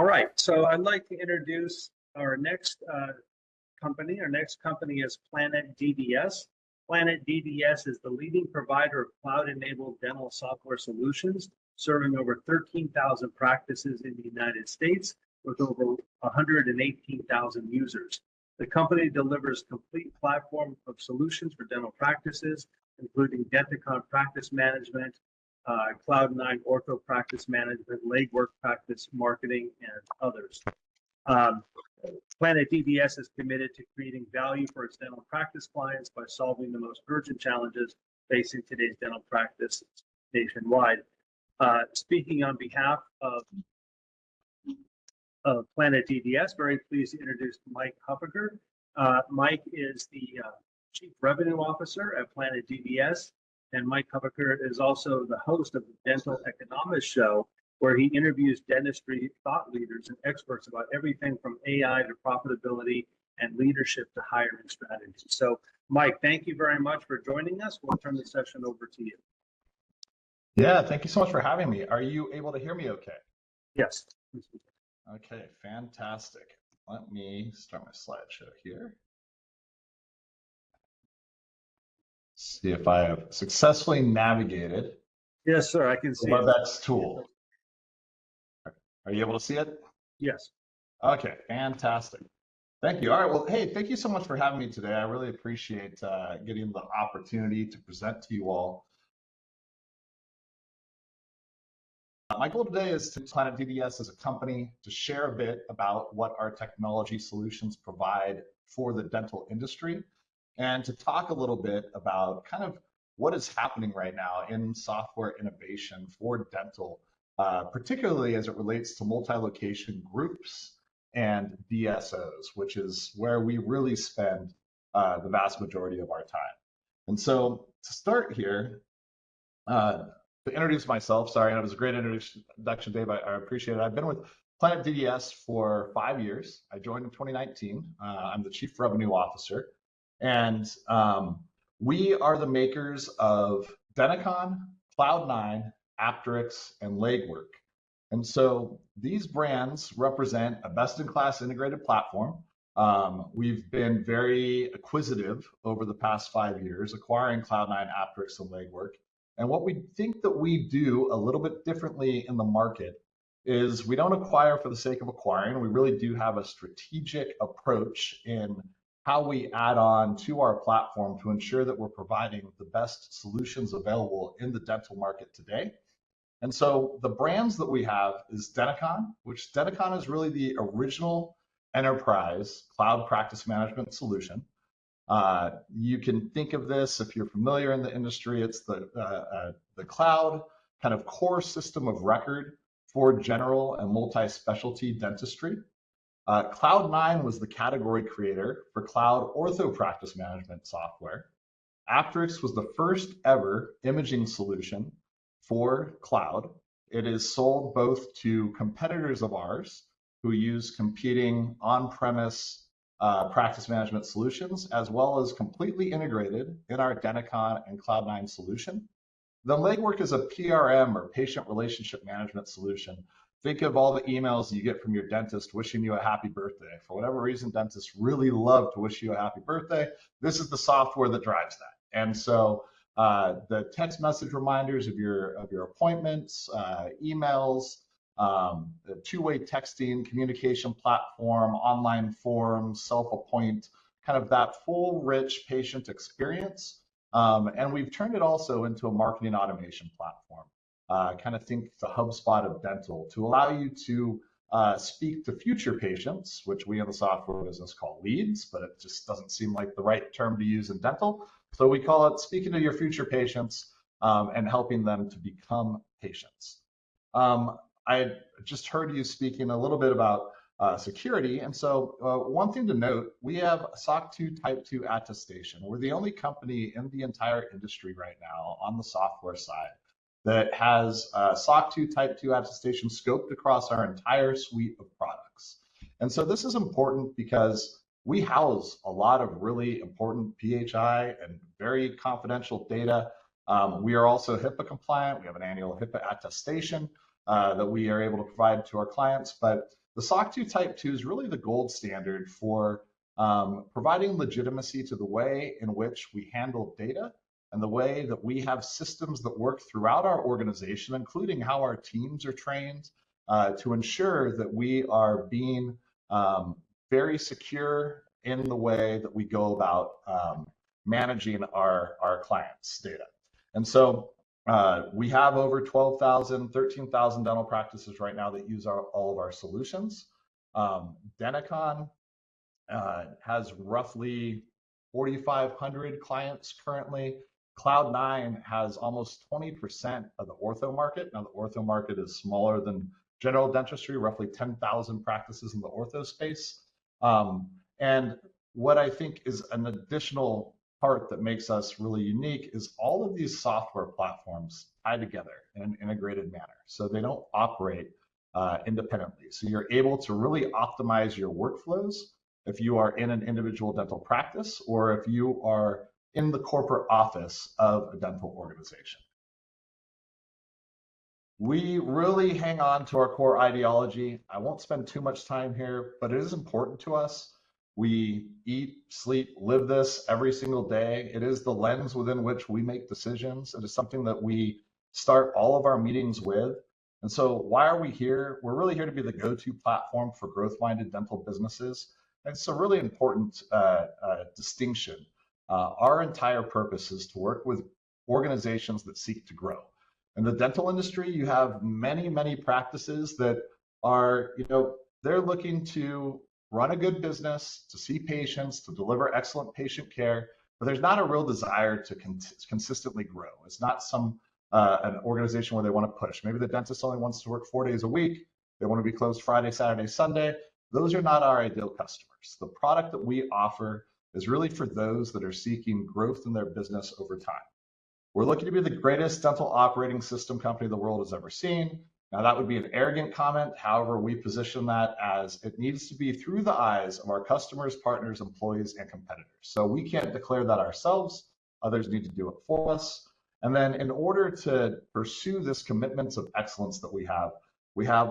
All right, so I'd like to introduce our next company. Our next company is Planet DDS. Planet DDS is the leading provider of cloud-enabled dental software solutions, serving over 13,000 practices in the United States with over 118,000 users. The company delivers complete platform of solutions for dental practices, including Denticon Practice Management, Cloud9 Ortho Practice Management, Legwork Practice Marketing, and others. Planet DDS is committed to creating value for its dental practice clients by solving the most urgent challenges facing today's dental practice nationwide. Speaking on behalf of Planet DDS, very pleased to introduce Mike Huffaker. Mike is the Chief Revenue Officer at Planet DDS, and Mike Huffaker is also the host of the Dental Economics Show, where he interviews dentistry thought leaders and experts about everything from AI to profitability and leadership to hiring strategies. So, Mike, thank you very much for joining us. We'll turn the session over to you. Yeah, thank you so much for having me. Are you able to hear me okay? Yes. Okay, fantastic. Let me start my slideshow here. See if I have successfully navigated. Yes, sir, I can see the WebEx tool. Are you able to see it? Yes. Okay, fantastic. Thank you. All right, well, hey, thank you so much for having me today. I really appreciate getting the opportunity to present to you all. My goal today is to Planet DDS as a company to share a bit about what our technology solutions provide for the dental industry, and to talk a little bit about kind of what is happening right now in software innovation for dental, particularly as it relates to multi-location groups and DSOs, which is where we really spend the vast majority of our time. And so to start here, to introduce myself, sorry, and it was a great introduction, Dave. I appreciate it. I've been with Planet DDS for 5 years. I joined in 2019. I'm the Chief Revenue Officer, and we are the makers of Denticon, Cloud9, Apteryx, and Legwork. And so these brands represent a best-in-class integrated platform. We've been very acquisitive over the past 5 years, acquiring Cloud9, Apteryx, and Legwork. And what we think that we do a little bit differently in the market is we don't acquire for the sake of acquiring. We really do have a strategic approach in how we add on to our platform to ensure that we're providing the best solutions available in the dental market today. And so the brands that we have is Denticon, which Denticon is really the original enterprise cloud practice management solution. You can think of this, if you're familiar in the industry, it's the cloud kind of core system of record for general and multi-specialty dentistry. Cloud9 was the category creator for cloud ortho practice management software. Apteryx was the first ever imaging solution for cloud. It is sold both to competitors of ours who use competing on-premise practice management solutions, as well as completely integrated in our Denticon and Cloud9 solution. Then Legwork is a PRM, or patient relationship management solution. Think of all the emails you get from your dentist wishing you a happy birthday. For whatever reason, dentists really love to wish you a happy birthday. This is the software that drives that. And so the text message reminders of your appointments, emails, the two-way texting, communication platform, online forms, self-appoint, kind of that full, rich patient experience. And we've turned it also into a marketing automation platform. Kind of think the HubSpot of dental, to allow you to speak to future patients, which we in the software business call leads, but it just doesn't seem like the right term to use in dental. So we call it speaking to your future patients and helping them to become patients. I just heard you speaking a little bit about security. And so one thing to note, we have SOC 2 Type 2 attestation. We're the only company in the entire industry right now on the software side that has SOC 2 Type 2 attestation scoped across our entire suite of products. And so this is important because we house a lot of really important PHI and very confidential data. We are also HIPAA compliant. We have an annual HIPAA attestation that we are able to provide to our clients. But The SOC 2 Type 2 is really the gold standard for providing legitimacy to the way in which we handle data and the way that we have systems that work throughout our organization, including how our teams are trained to ensure that we are being very secure in the way that we go about managing our clients' data. And so we have over 12,000, 13,000 dental practices right now that use all of our solutions. Denticon has roughly 4,500 clients currently. Cloud9 has almost 20% of the ortho market. Now, the ortho market is smaller than general dentistry, roughly 10,000 practices in the ortho space. And what I think is an additional part that makes us really unique is all of these software platforms tie together in an integrated manner. So they don't operate independently. So you're able to really optimize your workflows if you are in an individual dental practice or if you are in the corporate office of a dental organization. We really hang on to our core ideology. I won't spend too much time here, but it is important to us. We eat, sleep, live this every single day. It is the lens within which we make decisions. It is something that we start all of our meetings with. And so why are we here? We're really here to be the go-to platform for growth-minded dental businesses. And it's a really important distinction. Our entire purpose is to work with organizations that seek to grow. In the dental industry, you have many, many practices that are, they're looking to run a good business, to see patients, to deliver excellent patient care, but there's not a real desire to consistently grow. It's not an organization where they want to push. Maybe the dentist only wants to work 4 days a week. They want to be closed Friday, Saturday, Sunday. Those are not our ideal customers. The product that we offer is really for those that are seeking growth in their business over time. We're looking to be the greatest dental operating system company the world has ever seen. Now, that would be an arrogant comment. However, we position that as it needs to be through the eyes of our customers, partners, employees, and competitors. So we can't declare that ourselves. Others need to do it for us. And then in order to pursue this commitments of excellence that we have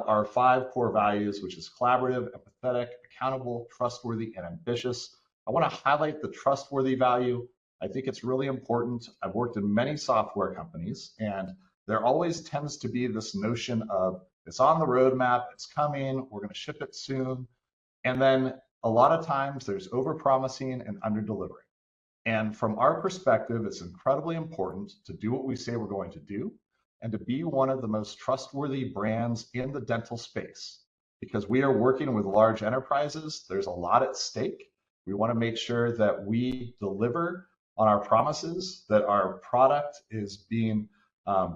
our 5 core values, which is collaborative, empathetic, accountable, trustworthy, and ambitious. I want to highlight the trustworthy value. I think it's really important. I've worked in many software companies, and there always tends to be this notion of it's on the roadmap, it's coming, we're going to ship it soon. And then a lot of times there's over-promising and under-delivering. And from our perspective, it's incredibly important to do what we say we're going to do and to be one of the most trustworthy brands in the dental space. Because we are working with large enterprises, there's a lot at stake. We want to make sure that we deliver on our promises, that our product is being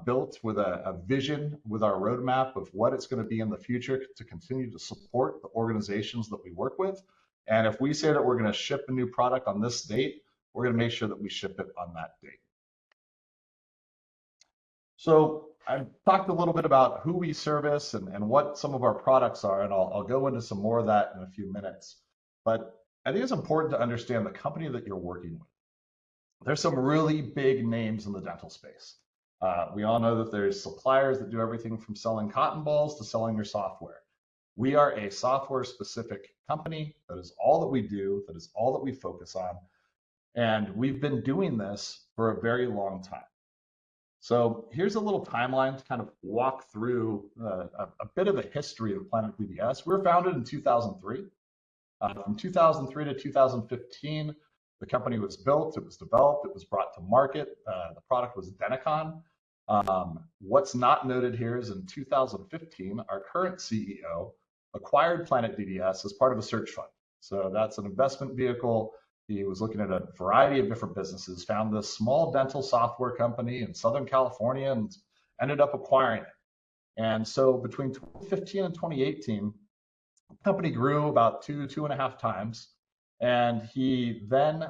built with a vision, with our roadmap of what it's going to be in the future to continue to support the organizations that we work with. And if we say that we're going to ship a new product on this date, we're going to make sure that we ship it on that date. So I've talked a little bit about who we service and what some of our products are, and I'll go into some more of that in a few minutes. But I think it's important to understand the company that you're working with. There's some really big names in the dental space. We all know that there's suppliers that do everything from selling cotton balls to selling your software. We are a software-specific company. That is all that we do. That is all that we focus on. And we've been doing this for a very long time. So here's a little timeline to kind of walk through a bit of a history of Planet DDS. We were founded in 2003. From 2003 to 2015, the company was built, it was developed, it was brought to market. The product was Denticon. What's not noted here is in 2015, our current CEO acquired Planet DDS as part of a search fund. So that's an investment vehicle. He was looking at a variety of different businesses, found this small dental software company in Southern California and ended up acquiring it. And so between 2015 and 2018, the company grew about 2.5 times. And he then,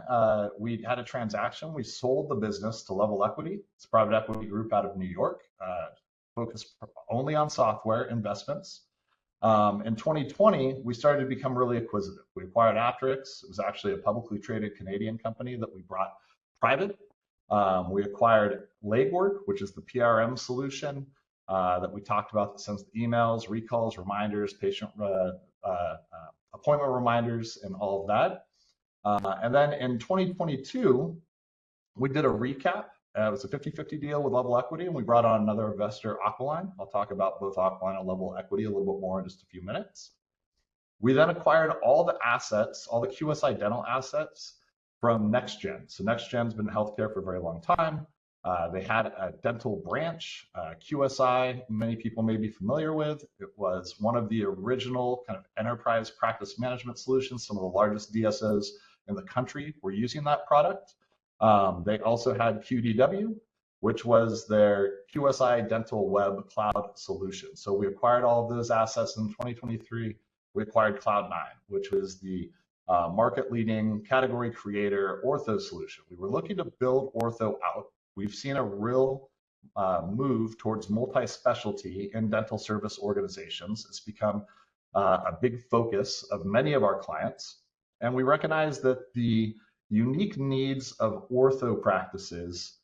we had a transaction. We sold the business to Level Equity. It's a private equity group out of New York, focused only on software investments. In 2020, we started to become really acquisitive. We acquired Apteryx. It was actually a publicly traded Canadian company that we brought private. We acquired Legwork, which is the PRM solution that we talked about that sends the emails, recalls, reminders, patient appointment reminders and all of that. And then in 2022, we did a recap. It was a 50-50 deal with Level Equity, and we brought on another investor, Aqualine. I'll talk about both Aqualine and Level Equity a little bit more in just a few minutes. We then acquired all the assets, all the QSI dental assets from NextGen. So NextGen's been in healthcare for a very long time. They had a dental branch, QSI, many people may be familiar with. It was one of the original kind of enterprise practice management solutions. Some of the largest DSOs in the country were using that product. They also had QDW, which was their QSI dental web cloud solution. So we acquired all of those assets in 2023. We acquired Cloud9, which was the market-leading category creator Ortho solution. We were looking to build Ortho out. We've seen a real move towards multi-specialty in dental service organizations. It's become a big focus of many of our clients. And we recognize that the unique needs of ortho practices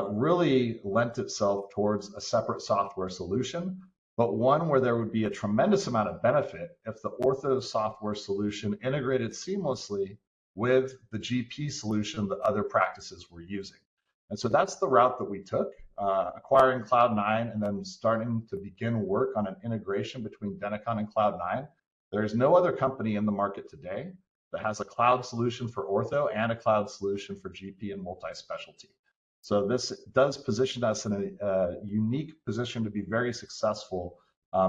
really lent itself towards a separate software solution, but one where there would be a tremendous amount of benefit if the ortho software solution integrated seamlessly with the GP solution that other practices were using. And so that's the route that we took, acquiring Cloud9 and then starting to begin work on an integration between Denticon and Cloud9. There's no other company in the market today that has a cloud solution for ortho and a cloud solution for GP and multi-specialty. So this does position us in a unique position to be very successful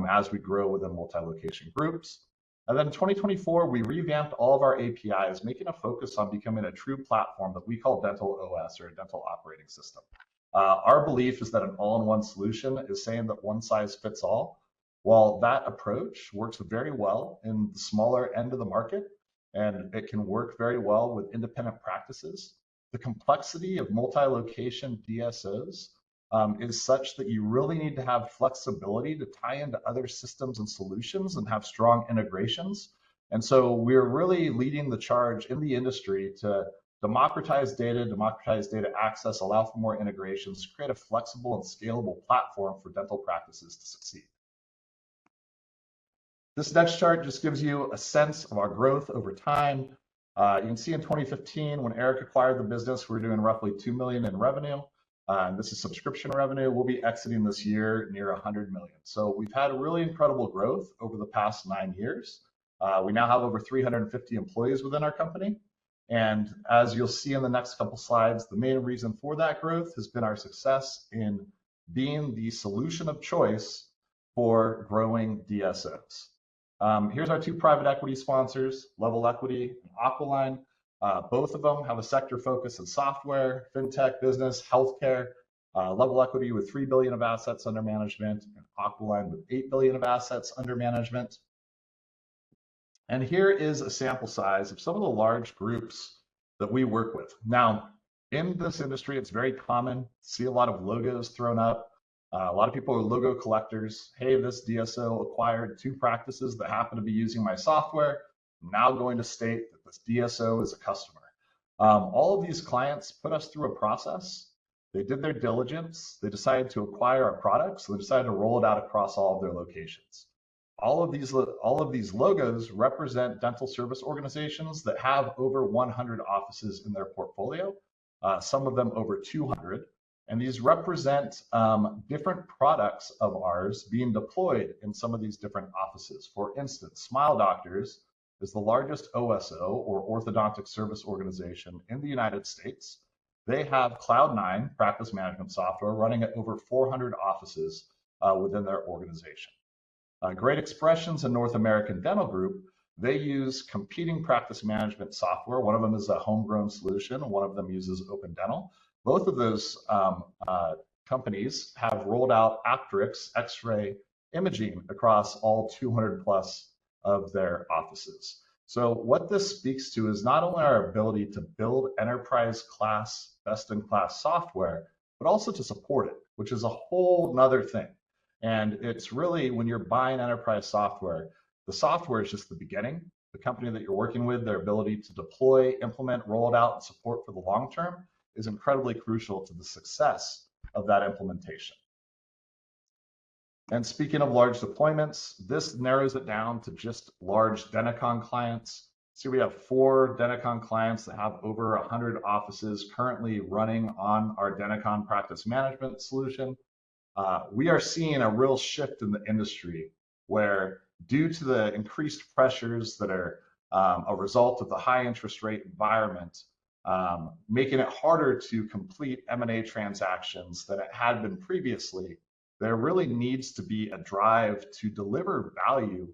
as we grow within multi-location groups. And then in 2024, we revamped all of our APIs, making a focus on becoming a true platform that we call Dental OS, or a dental operating system. Our belief is that an all-in-one solution is saying that one size fits all. While that approach works very well in the smaller end of the market, and it can work very well with independent practices, the complexity of multi-location DSOs is such that you really need to have flexibility to tie into other systems and solutions and have strong integrations. And so we're really leading the charge in the industry to democratize data access, allow for more integrations, create a flexible and scalable platform for dental practices to succeed. This next chart just gives you a sense of our growth over time. You can see in 2015, when Eric acquired the business, we were doing roughly $2 million in revenue. This is subscription revenue. We'll be exiting this year near 100 million. So we've had a really incredible growth over the past 9 years. We now have over 350 employees within our company. And as you'll see in the next couple slides, the main reason for that growth has been our success in being the solution of choice for growing DSOs. Here's our two private equity sponsors, Level Equity and Aqualine. Both of them have a sector focus in software, fintech, business, healthcare. Level Equity with $3 billion of assets under management, and Aqualine with $8 billion of assets under management. And here is a sample size of some of the large groups that we work with. Now, in this industry, it's very common to see a lot of logos thrown up. A lot of people are logo collectors. Hey, this DSO acquired 2 practices that happen to be using my software. I'm now going to state that this DSO is a customer. All of these clients put us through a process. They did their diligence. They decided to acquire our products. So they decided to roll it out across all of their locations. All of these logos represent dental service organizations that have over 100 offices in their portfolio, some of them over 200. And these represent different products of ours being deployed in some of these different offices. For instance, Smile Doctors is the largest OSO, or orthodontic service organization, in the United States. They have Cloud9 practice management software running at over 400 offices within their organization. Great Expressions and North American Dental Group, they use competing practice management software. One of them is a homegrown solution, one of them uses Open Dental. Both of those companies have rolled out Apteryx X-ray imaging across all 200 plus of their offices. So what this speaks to is not only our ability to build enterprise class, best in class software, but also to support it, which is a whole nother thing. And it's really, when you're buying enterprise software, the software is just the beginning. The company that you're working with, their ability to deploy, implement, roll it out, and support for the long term is incredibly crucial to the success of that implementation. And speaking of large deployments, this narrows it down to just large Denticon clients. So we have 4 Denticon clients that have over 100 offices currently running on our Denticon Practice Management solution. We are seeing a real shift in the industry where, due to the increased pressures that are a result of the high interest rate environment, making it harder to complete M&A transactions than it had been previously, there really needs to be a drive to deliver value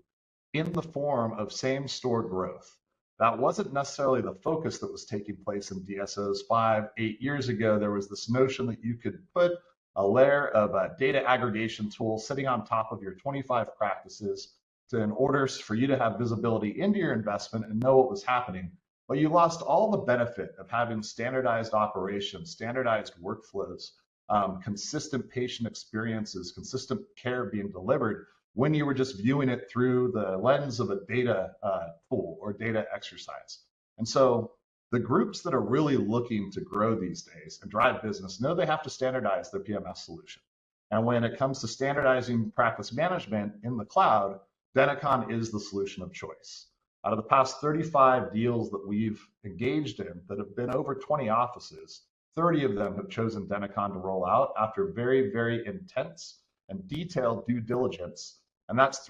in the form of same store growth. That wasn't necessarily the focus that was taking place in DSOs 5, 8 years ago. There was this notion that you could put a layer of a data aggregation tool sitting on top of your 25 practices in order for you to have visibility into your investment and know what was happening. But you lost all the benefit of having standardized operations, standardized workflows, consistent patient experiences, consistent care being delivered when you were just viewing it through the lens of a data tool or data exercise. And so the groups that are really looking to grow these days and drive business know they have to standardize their PMS solution. And when it comes to standardizing practice management in the cloud, Denticon is the solution of choice. Out of the past 35 deals that we've engaged in that have been over 20 offices, 30 of them have chosen Denticon to roll out after very, very intense and detailed due diligence. And that's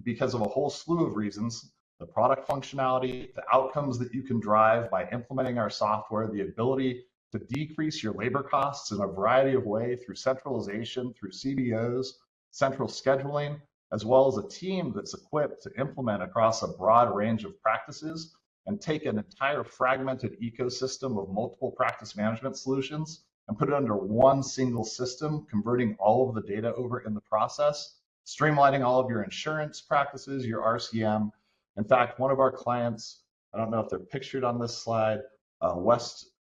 because of a whole slew of reasons: the product functionality, the outcomes that you can drive by implementing our software, the ability to decrease your labor costs in a variety of ways through centralization, through CBOs, central scheduling, as well as a team that's equipped to implement across a broad range of practices and take an entire fragmented ecosystem of multiple practice management solutions and put it under one single system, converting all of the data over in the process, streamlining all of your insurance practices, your RCM. In fact, one of our clients, I don't know if they're pictured on this slide, West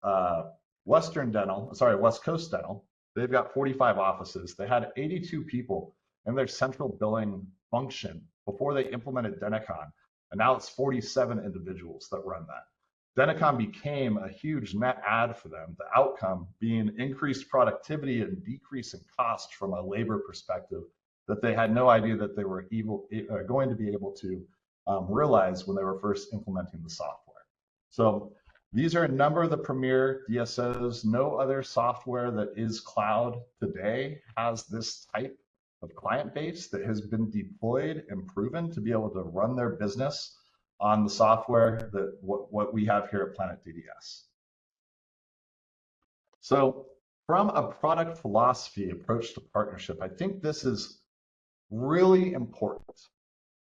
Coast Dental, they've got 45 offices. They had 82 people in their central billing function before they implemented Denticon. And now it's 47 individuals that run that. Denticon became a huge net add for them, the outcome being increased productivity and decrease in cost from a labor perspective that they had no idea that they were going to be able to realize when they were first implementing the software. So these are a number of the premier DSOs. No other software that is cloud today has this type of client base that has been deployed and proven to be able to run their business on the software that what we have here at Planet DDS. So from a product philosophy approach to partnership, I think this is really important.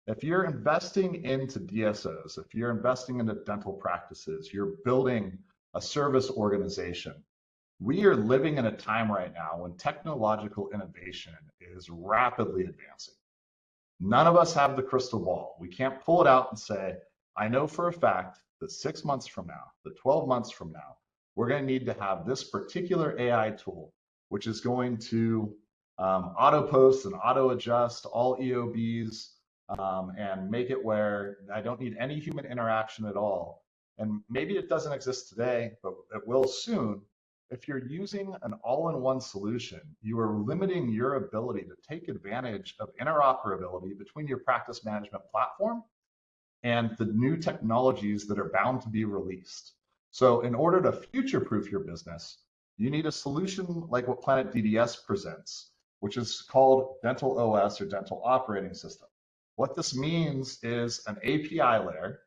If you're investing into DSOs, if you're investing into dental practices, you're building a service organization, we are living in a time right now when technological innovation is rapidly advancing. None of us have the crystal ball. We can't pull it out and say, I know for a fact that 6 months from now, that 12 months from now, we're going to need to have this particular AI tool, which is going to auto post and auto adjust all EOBs and make it where I don't need any human interaction at all. And maybe it doesn't exist today, but it will soon. If you're using an all-in-one solution, you are limiting your ability to take advantage of interoperability between your practice management platform and the new technologies that are bound to be released. So in order to future-proof your business, you need a solution like what Planet DDS presents, which is called Dental OS or Dental Operating System. What this means is an API layer,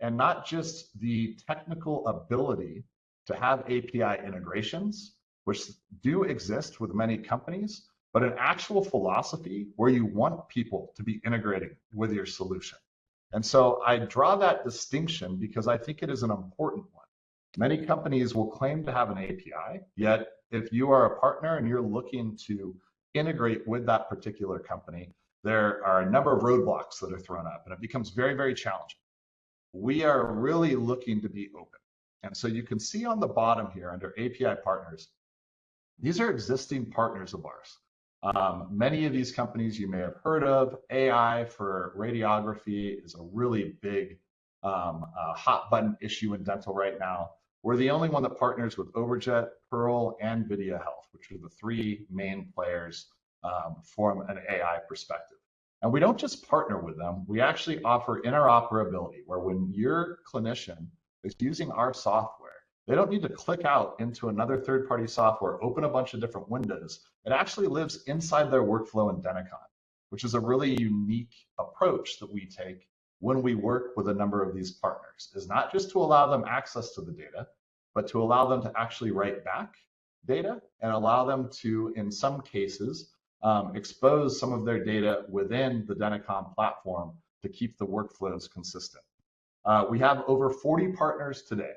and not just the technical ability to have API integrations, which do exist with many companies, but an actual philosophy where you want people to be integrating with your solution. And so I draw that distinction because I think it is an important one. Many companies will claim to have an API, yet if you are a partner and you're looking to integrate with that particular company, there are a number of roadblocks that are thrown up, and it becomes very, very challenging. We are really looking to be open. And so you can see on the bottom here under API partners, these are existing partners of ours. Many of these companies you may have heard of. AI for radiography is a really big hot button issue in dental right now. We're the only one that partners with Overjet, Pearl, and Video Health, which are the 3 main players from an AI perspective. And we don't just partner with them, we actually offer interoperability, where when your clinician is using our software, they don't need to click out into another third-party software, open a bunch of different windows. It actually lives inside their workflow in Denticon, which is a really unique approach that we take when we work with a number of these partners, is not just to allow them access to the data, but to allow them to actually write back data and allow them to, in some cases, expose some of their data within the Denticon platform to keep the workflows consistent. We have over 40 partners today.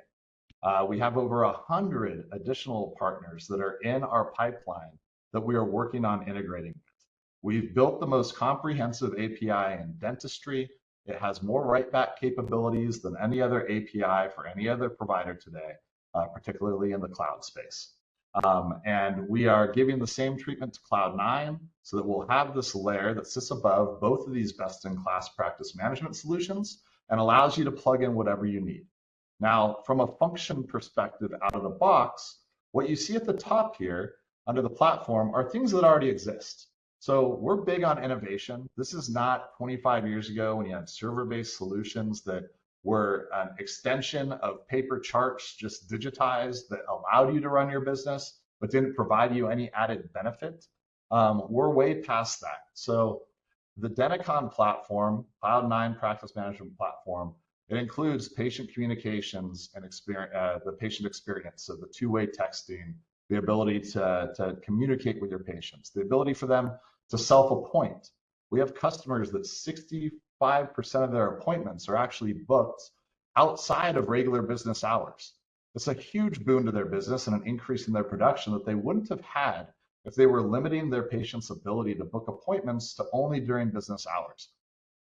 We have over 100 additional partners that are in our pipeline that we are working on integrating with. We've built the most comprehensive API in dentistry. It has more write-back capabilities than any other API for any other provider today, particularly in the cloud space. And we are giving the same treatment to Cloud9 so that we'll have this layer that sits above both of these best-in-class practice management solutions and allows you to plug in whatever you need. Now, from a function perspective out of the box, what you see at the top here under the platform are things that already exist. So we're big on innovation. This is not 25 years ago when you had server-based solutions that were an extension of paper charts just digitized that allowed you to run your business, but didn't provide you any added benefit. We're way past that. So the Denticon platform, Cloud9 practice management platform, it includes patient communications and the patient experience, so the two-way texting, the ability to communicate with your patients, the ability for them to self-appoint. We have customers that 65% of their appointments are actually booked outside of regular business hours. It's a huge boon to their business and an increase in their production that they wouldn't have had if they were limiting their patients' ability to book appointments to only during business hours.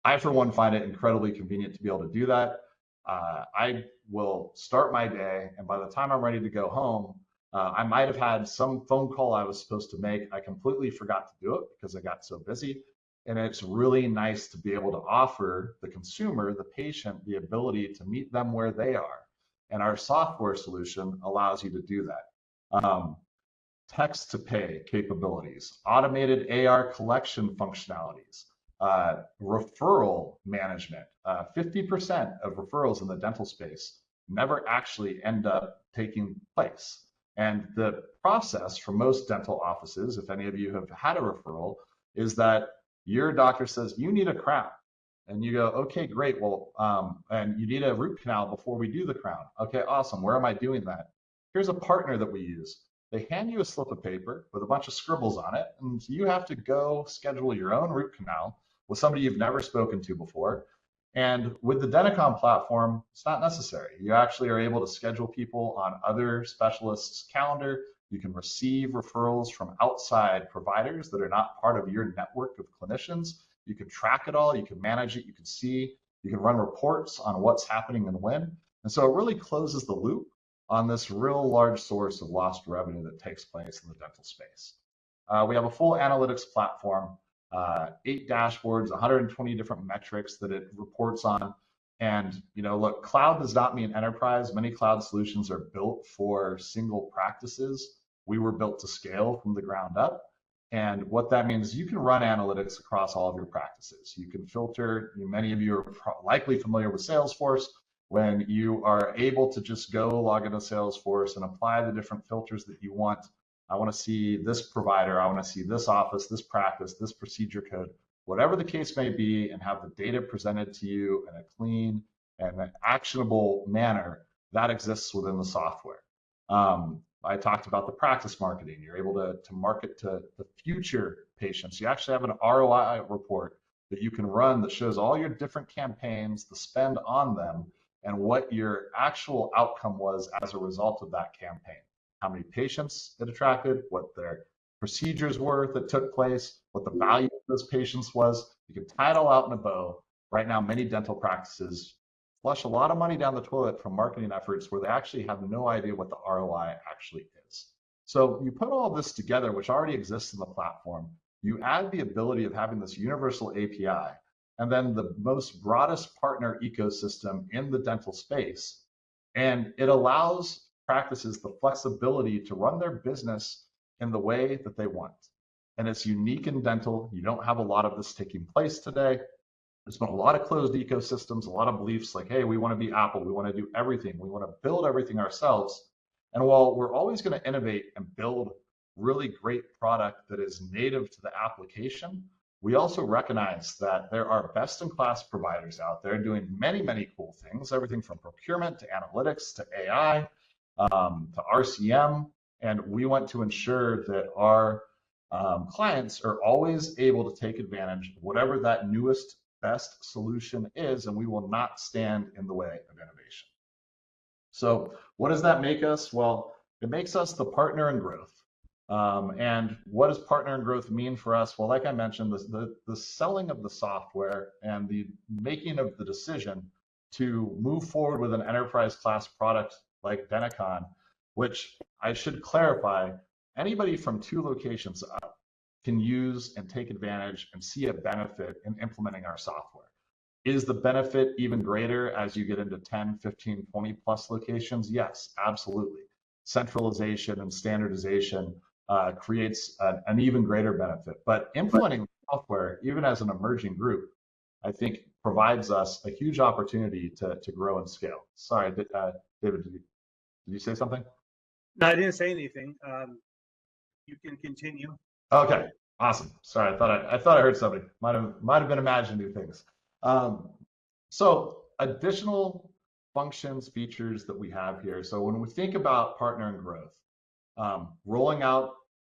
I, for one, find it incredibly convenient to be able to do that. I will start my day, and by the time I'm ready to go home, I might have had some phone call I was supposed to make. I completely forgot to do it because I got so busy. And it's really nice to be able to offer the consumer, the patient, the ability to meet them where they are. And our software solution allows you to do that. Text to pay capabilities, automated AR collection functionalities, referral management. 50% of referrals in the dental space never actually end up taking place. And the process for most dental offices, if any of you have had a referral, is that your doctor says, you need a crown. And you go, okay, great. Well, and you need a root canal before we do the crown. Okay, awesome. Where am I doing that? Here's a partner that we use. They hand you a slip of paper with a bunch of scribbles on it, and you have to go schedule your own root canal with somebody you've never spoken to before. And with the Denticon platform, it's not necessary. You actually are able to schedule people on other specialists' calendar. You can receive referrals from outside providers that are not part of your network of clinicians. You can track it all, you can manage it, you can see, you can run reports on what's happening and when. And so it really closes the loop on this real large source of lost revenue that takes place in the dental space. We have a full analytics platform, 8 dashboards, 120 different metrics that it reports on. And look, cloud does not mean enterprise. Many cloud solutions are built for single practices. We were built to scale from the ground up. And what that means is you can run analytics across all of your practices. You can filter. Many of you are likely familiar with Salesforce. When you are able to just go log into Salesforce and apply the different filters that you want. I want to see this provider, I want to see this office, this practice, this procedure code, whatever the case may be, and have the data presented to you in a clean and an actionable manner that exists within the software. I talked about the practice marketing. You're able to market to the future patients. You actually have an ROI report that you can run that shows all your different campaigns, the spend on them, and what your actual outcome was as a result of that campaign. How many patients it attracted, what their procedures were that took place, what the value of those patients was. You can tie it all out in a bow. Right now, many dental practices flush a lot of money down the toilet from marketing efforts where they actually have no idea what the ROI actually is. So you put all this together, which already exists in the platform, you add the ability of having this universal API, and then the most broadest partner ecosystem in the dental space. And it allows practices the flexibility to run their business in the way that they want. and it's unique in dental. You don't have a lot of this taking place today. There's been a lot of closed ecosystems, a lot of beliefs like, hey, we want to be Apple, we want to do everything, we want to build everything ourselves. And while we're always going to innovate and build really great product that is native to the application, we also recognize that there are best-in-class providers out there doing many, many cool things, everything from procurement to analytics to AI to RCM. And we want to ensure that our clients are always able to take advantage of whatever that newest best solution is, and we will not stand in the way of innovation. So what does that make us? Well, it makes us the partner in growth. And what does partner in growth mean for us? Well, like I mentioned, the selling of the software and the making of the decision to move forward with an enterprise class product like Denticon, which I should clarify, anybody from 2 locations up can use and take advantage and see a benefit in implementing our software. Is the benefit even greater as you get into 10, 15, 20 plus locations? Yes, absolutely. Centralization and standardization creates an even greater benefit. But implementing software, even as an emerging group, I think provides us a huge opportunity to grow and scale. Sorry, David, did you say something? No, I didn't say anything. You can continue. Okay, awesome. Sorry, I thought I heard something. Might have been imagining things. So additional functions, features that we have here. So when we think about partner and growth, rolling out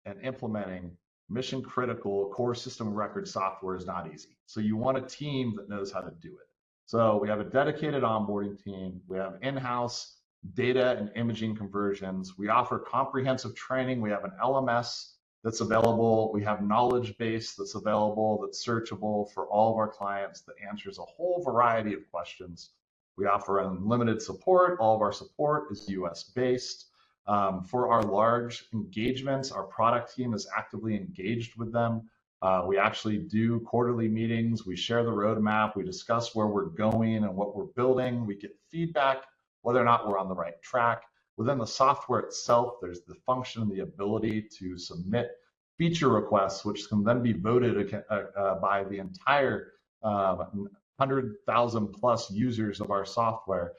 and implementing mission critical core system of record software is not easy. So you want a team that knows how to do it. So we have a dedicated onboarding team. We have in-house data and imaging conversions. We offer comprehensive training. We have an LMS that's available. We have knowledge base that's available, that's searchable for all of our clients, that answers a whole variety of questions. We offer unlimited support. All of our support is US based. For our large engagements, our product team is actively engaged with them. We actually do quarterly meetings. We share the roadmap. We discuss where we're going and what we're building. We get feedback, whether or not we're on the right track. Within the software itself, there's the function and the ability to submit feature requests, which can then be voted by the entire 100,000 plus users of our software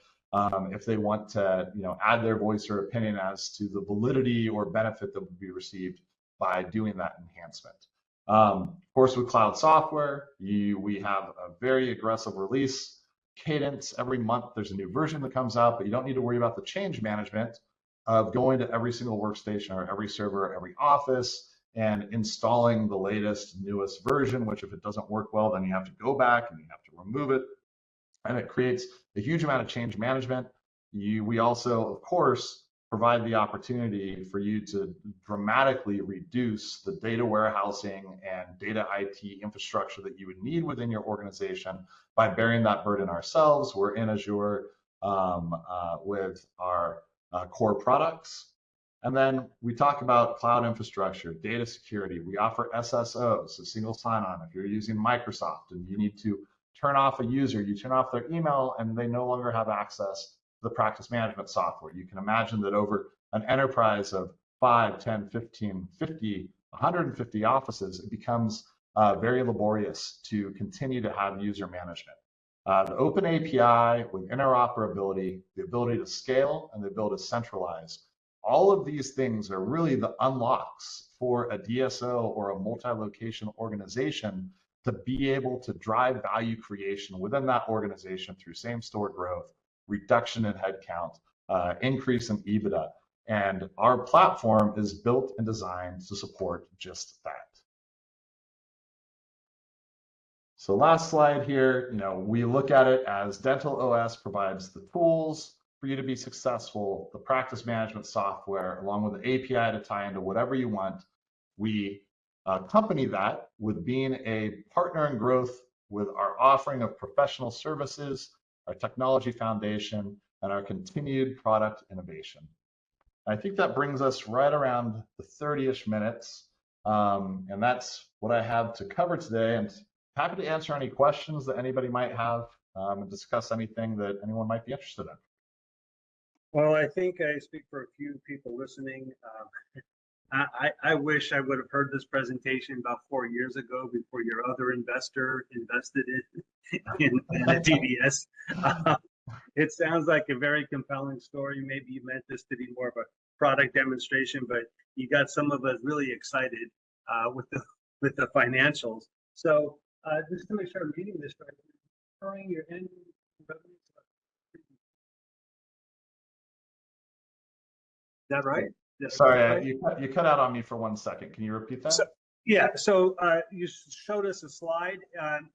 if they want to, add their voice or opinion as to the validity or benefit that would be received by doing that enhancement. Of course, with cloud software, we have a very aggressive release cadence. Every month there's a new version that comes out, but you don't need to worry about the change management of going to every single workstation or every server, or every office and installing the latest, newest version, which if it doesn't work well, then you have to go back and you have to remove it. And it creates a huge amount of change management. We also, of course, provide the opportunity for you to dramatically reduce the data warehousing and data IT infrastructure that you would need within your organization by bearing that burden ourselves. We're in Azure with our core products. And then we talk about cloud infrastructure, data security. We offer SSOs, so single sign-on. If you're using Microsoft and you need to turn off a user, you turn off their email and they no longer have access to the practice management software. You can imagine that over an enterprise of 5, 10, 15, 50, 150 offices, it becomes very laborious to continue to have user management. The open API with interoperability, the ability to scale, and the ability to centralize. All of these things are really the unlocks for a DSO or a multi-location organization to be able to drive value creation within that organization through same-store growth, reduction in headcount, increase in EBITDA. And our platform is built and designed to support just that. So last slide here, we look at it as Dental OS provides the tools for you to be successful, the practice management software, along with the API to tie into whatever you want. We accompany that with being a partner in growth with our offering of professional services, our technology foundation, and our continued product innovation. I think that brings us right around the 30-ish minutes, and that's what I have to cover today. And happy to answer any questions that anybody might have and discuss anything that anyone might be interested in. Well, I think I speak for a few people listening. I wish I would have heard this presentation about 4 years ago before your other investor invested in a DDS. It sounds like a very compelling story. Maybe you meant this to be more of a product demonstration, but you got some of us really excited with the financials. So just to make sure I'm reading this right, recurring your annual revenue. Is that right? Sorry, you cut out on me for 1 second. Can you repeat that? So you showed us a slide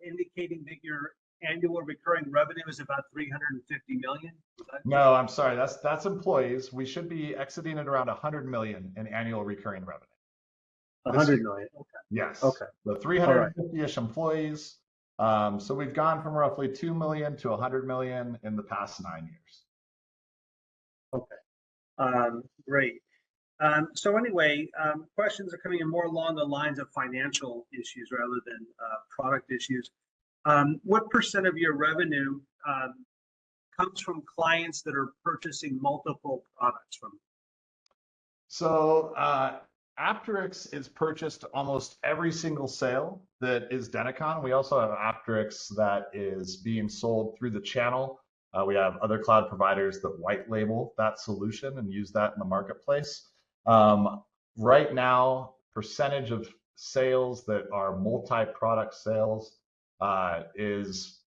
indicating that your annual recurring revenue is about 350 million. No, I'm sorry. That's employees. We should be exiting at around 100 million in annual recurring revenue. 100 million. Okay. Yes. Okay. The 350-ish employees. So we've gone from roughly 2 million to 100 million in the past 9 years. Okay. Great. So anyway, questions are coming in more along the lines of financial issues rather than product issues. What % of your revenue comes from clients that are purchasing multiple products from you? So Apteryx is purchased almost every single sale that is Denticon. We also have Apteryx that is being sold through the channel. We have other cloud providers that white label that solution and use that in the marketplace. Right now, percentage of sales that are multi-product sales is,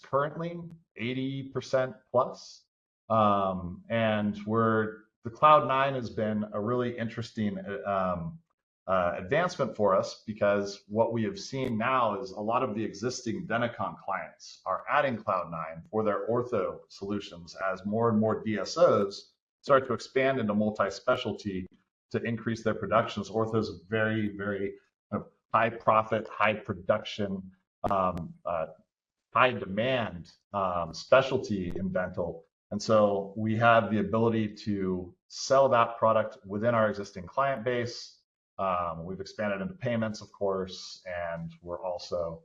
currently 80% plus. And the Cloud 9 has been a really interesting advancement for us, because what we have seen now is a lot of the existing Denticon clients are adding Cloud 9 for their ortho solutions as more and more DSOs start to expand into multi-specialty to increase their productions. Ortho is a very, very high profit, high production, high demand specialty in dental. And so we have the ability to sell that product within our existing client base. We've expanded into payments, of course, and we're also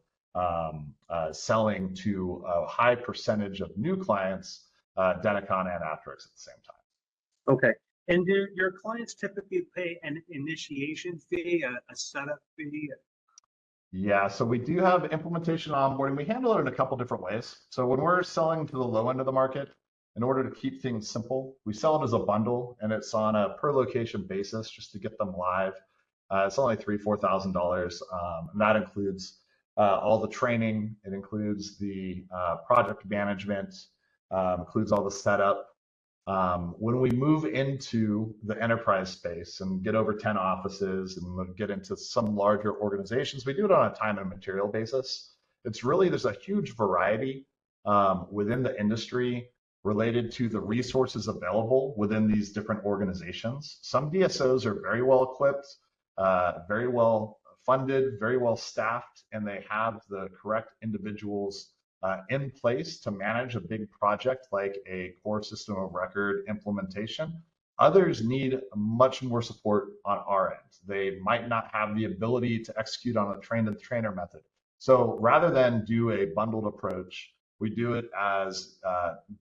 selling to a high percentage of new clients, Denticon and Apteryx at the same time. Okay. And do your clients typically pay an initiation fee, a setup fee? Yeah, so we do have implementation onboarding. We handle it in a couple different ways. So when we're selling to the low end of the market, in order to keep things simple, we sell it as a bundle, and it's on a per location basis just to get them live. It's only $3,000-$4,000, and that includes all the training. It includes the project management, includes all the setup. When we move into the enterprise space and get over 10 offices and get into some larger organizations, we do it on a time and material basis. There's a huge variety within the industry related to the resources available within these different organizations. Some DSOs are very well equipped, very well funded, very well staffed, and they have the correct individuals in place to manage a big project like a core system of record implementation. Others need much more support on our end. They might not have the ability to execute on a train-the-trainer method. So rather than do a bundled approach, we do it as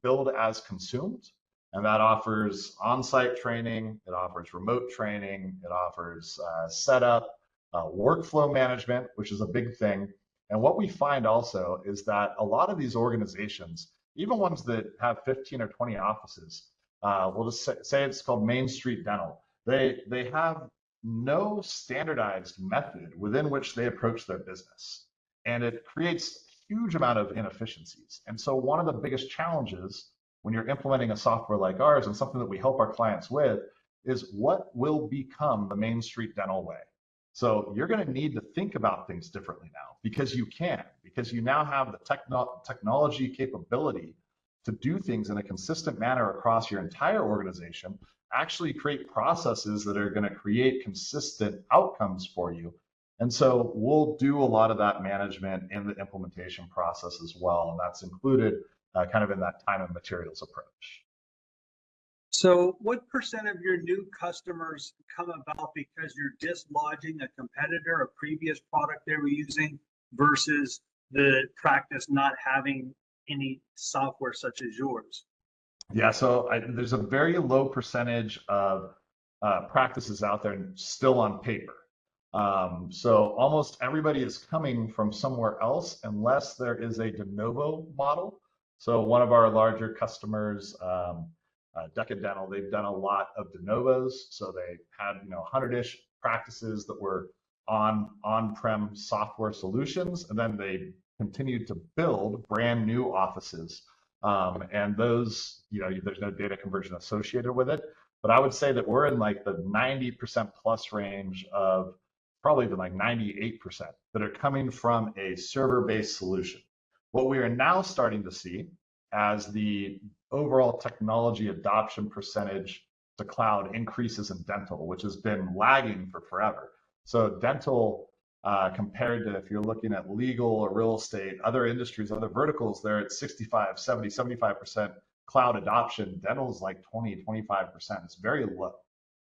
build as consumed, and that offers on-site training, it offers remote training, it offers setup, workflow management, which is a big thing. And what we find also is that a lot of these organizations, even ones that have 15 or 20 offices, we'll just say it's called Main Street Dental. They have no standardized method within which they approach their business. And it creates a huge amount of inefficiencies. And so one of the biggest challenges when you're implementing a software like ours, and something that we help our clients with, is what will become the Main Street Dental way. So you're going to need to think about things differently now, because you now have the technology capability to do things in a consistent manner across your entire organization, actually create processes that are going to create consistent outcomes for you. And so we'll do a lot of that management in the implementation process as well. And that's included kind of in that time and materials approach. So what percent of your new customers come about because you're dislodging a competitor, a previous product they were using, versus the practice not having any software such as yours? Yeah, so there's a very low percentage of practices out there still on paper. So almost everybody is coming from somewhere else unless there is a de novo model. So one of our larger customers, Dental, they've done a lot of de novos. So they had 100-ish practices that were on-prem software solutions, and then they continued to build brand new offices. And those, there's no data conversion associated with it. But I would say that we're in like the 90% plus range of probably even like 98% that are coming from a server-based solution. What we are now starting to see as the overall technology adoption percentage to cloud increases in dental, which has been lagging for forever. So dental, compared to if you're looking at legal or real estate, other industries, other verticals, they're at 65, 70, 75% cloud adoption. Dental is like 20, 25%. It's very low.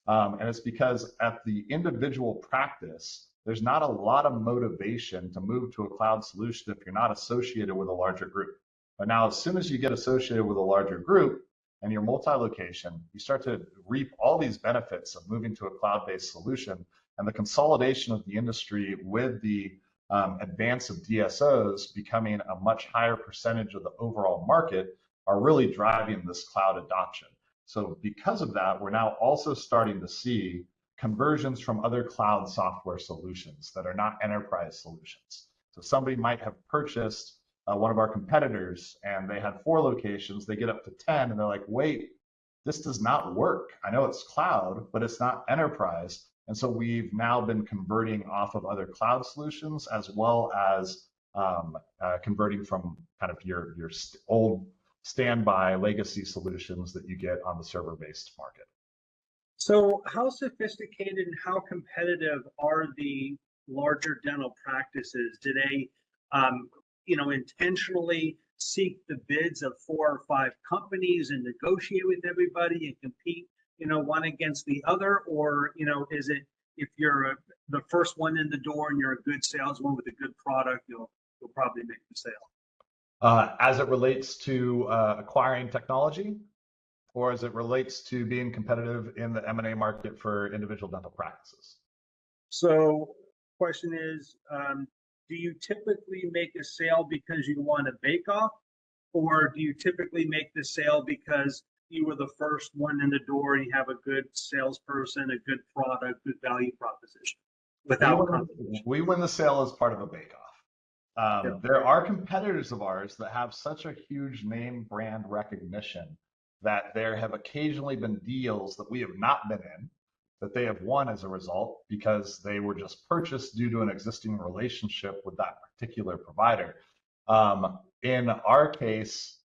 And it's because at the individual practice, there's not a lot of motivation to move to a cloud solution if you're not associated with a larger group. But now, as soon as you get associated with a larger group and you're multi-location, you start to reap all these benefits of moving to a cloud-based solution. And the consolidation of the industry with the advance of DSOs becoming a much higher percentage of the overall market are really driving this cloud adoption. So because of that, we're now also starting to see conversions from other cloud software solutions that are not enterprise solutions. So somebody might have purchased one of our competitors and they had 4 locations, they get up to 10 and they're like, wait, this does not work. I know it's cloud, but it's not enterprise. And so we've now been converting off of other cloud solutions as well as converting from kind of your old standby legacy solutions that you get on the server-based market. So how sophisticated and how competitive are the larger dental practices? Do they, intentionally seek the bids of 4 or 5 companies and negotiate with everybody and compete, one against the other? Or, is it if you're the first one in the door and you're a good salesman with a good product, you'll probably make the sale? As it relates to acquiring technology, or as it relates to being competitive in the M&A market for individual dental practices? So question is, do you typically make a sale because you want a bake-off, or do you typically make the sale because you were the first one in the door and you have a good salesperson, a good product, good value proposition without competition? We win the sale as part of a bake-off. There are competitors of ours that have such a huge name brand recognition that there have occasionally been deals that we have not been in that they have won as a result because they were just purchased due to an existing relationship with that particular provider. In our case,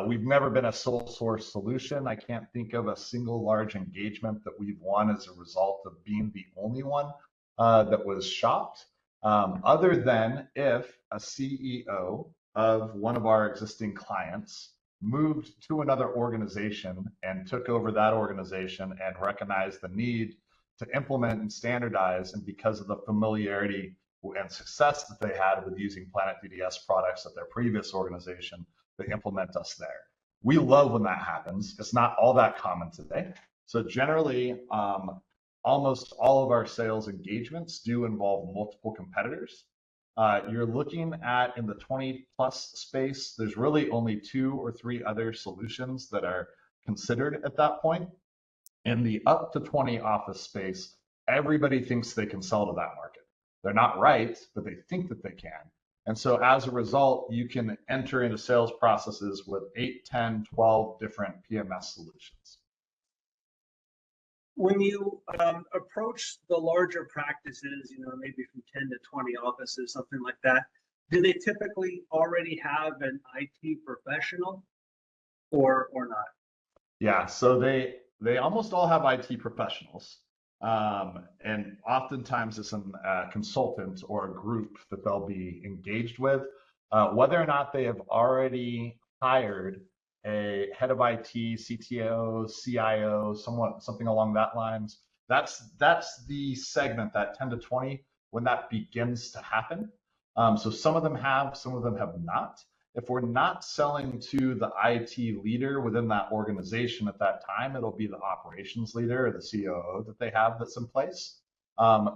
we've never been a sole source solution. I can't think of a single large engagement that we've won as a result of being the only one that was shopped, other than if a CEO of one of our existing clients moved to another organization and took over that organization and recognized the need to implement and standardize, and because of the familiarity and success that they had with using Planet DDS products at their previous organization, they implement us there. We love when that happens. It's not all that common today. So generally, almost all of our sales engagements do involve multiple competitors. You're looking at, in the 20 plus space, there's really only 2 or 3 other solutions that are considered at that point. In the up to 20 office space, everybody thinks they can sell to that market. They're not right, but they think that they can. And so as a result, you can enter into sales processes with 8, 10, 12 different PMS solutions. When you approach the larger practices, maybe from 10 to 20 offices, something like that, do they typically already have an IT professional or not? Yeah, so they almost all have IT professionals. And oftentimes it's a consultant or a group that they'll be engaged with. Whether or not they have already hired a head of IT, CTO, CIO, something along that lines, that's the segment, that 10 to 20, when that begins to happen. So some of them have, some of them have not. if we're not selling to the IT leader within that organization at that time, it'll be the operations leader or the COO that they have that's in place.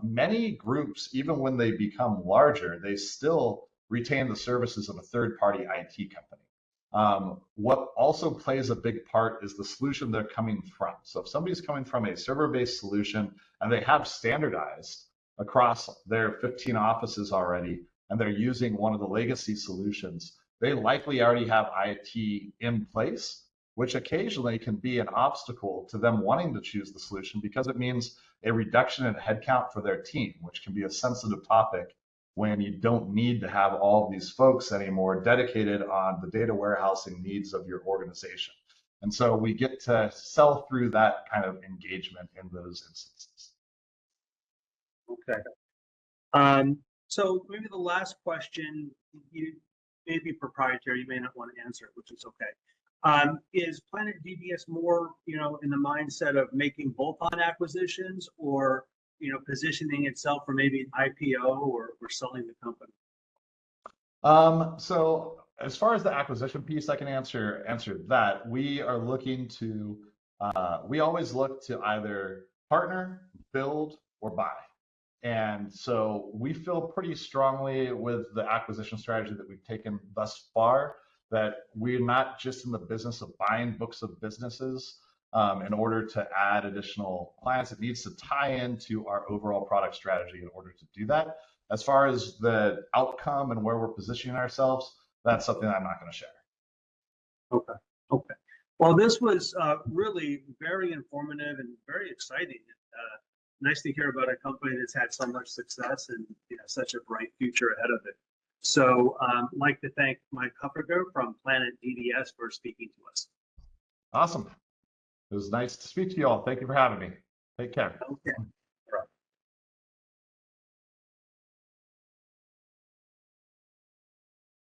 Many groups, even when they become larger, they still retain the services of a third-party IT company. What also plays a big part is the solution they're coming from. So if somebody's coming from a server-based solution and they have standardized across their 15 offices already, and they're using one of the legacy solutions, they likely already have IT in place, which occasionally can be an obstacle to them wanting to choose the solution because it means a reduction in headcount for their team, which can be a sensitive topic when you don't need to have all of these folks anymore dedicated on the data warehousing needs of your organization. And so we get to sell through that kind of engagement in those instances. Okay. So maybe the last question, you may be proprietary, you may not want to answer it, which is okay. Is Planet DDS more, in the mindset of making bolt-on acquisitions, or positioning itself for maybe an IPO or selling the company? So as far as the acquisition piece, I can answer that. We are looking to, we always look to either partner, build, or buy. And so we feel pretty strongly with the acquisition strategy that we've taken thus far that we're not just in the business of buying books of businesses in order to add additional clients. It needs to tie into our overall product strategy in order to do that. As far as the outcome and where we're positioning ourselves, that's something I'm not going to share. Okay. Okay. Well, this was really very informative and very exciting. Nice to hear about a company that's had so much success and such a bright future ahead of it. So I'd like to thank Mike Kupperger from Planet DDS for speaking to us. Awesome. It was nice to speak to you all. Thank you for having me. Take care. Okay.